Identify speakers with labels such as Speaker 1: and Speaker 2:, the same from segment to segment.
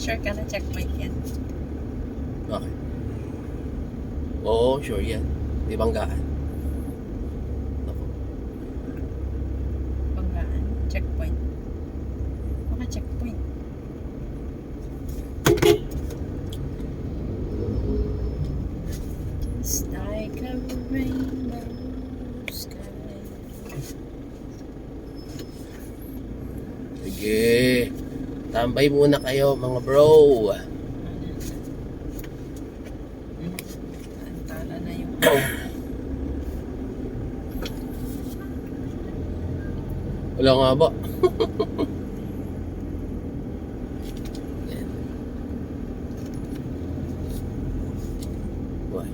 Speaker 1: Sure ka na checkpoint yan?
Speaker 2: Okay. Oo, sure yan. Di banggaan. Ako.
Speaker 1: Banggaan. Checkpoint. Baka checkpoint. Just like a rainbow sky.
Speaker 2: Sige. Tambay muna kayo mga bro.
Speaker 1: Antala na yung
Speaker 2: Wala nga ba? Yan. Why?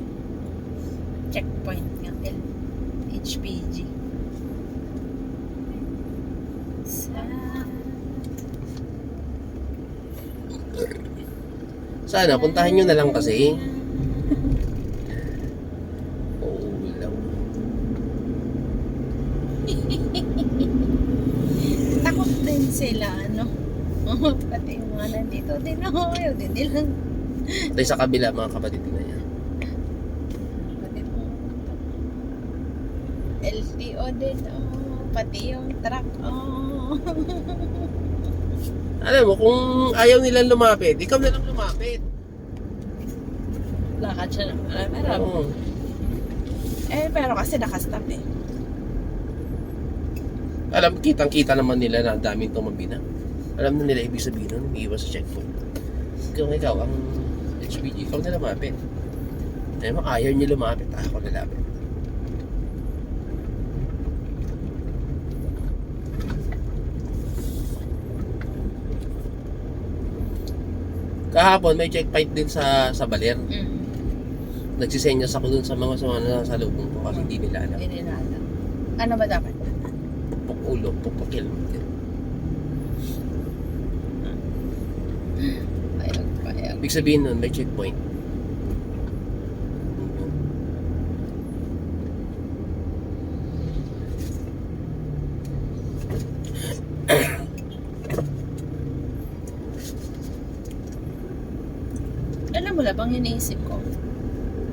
Speaker 1: checkpoint ng HPG.
Speaker 2: Sana, puntahan nyo na lang kasi. Oo lang.
Speaker 1: Takot din sila, ano? Pati yung mga nandito din ako. Ayaw din nilang.
Speaker 2: Tayo sa kabila mga kapatid na yan.
Speaker 1: Pati po. LTO din, oh. Pati yung truck, oh.
Speaker 2: Alam mo, kung ayaw nilang lumapit, ikaw na lang lumapit.
Speaker 1: Lakad siya ng pero,
Speaker 2: Oo.
Speaker 1: pero kasi nakastop eh.
Speaker 2: Alam, kitang-kita naman nila na ang daming tumabina. Alam na nila ibig sabihin nun, umiiwas sa checkpoint. Kung ikaw ang HPG, ikaw na lumapit. Alam mo, ayaw niyo lumapit, ako na lapit. Kahapon may checkpoint din sa Baler. Nagsisenyas ako dun sa mga nasa lubong ko kasi hindi nila alam.
Speaker 1: Hindi nila alam. Ano ba dapat?
Speaker 2: Pupok ulo, pupukil.
Speaker 1: Payag.
Speaker 2: Ibig sabihin nun, may checkpoint.
Speaker 1: Alam mo lang, bang iniisip ko,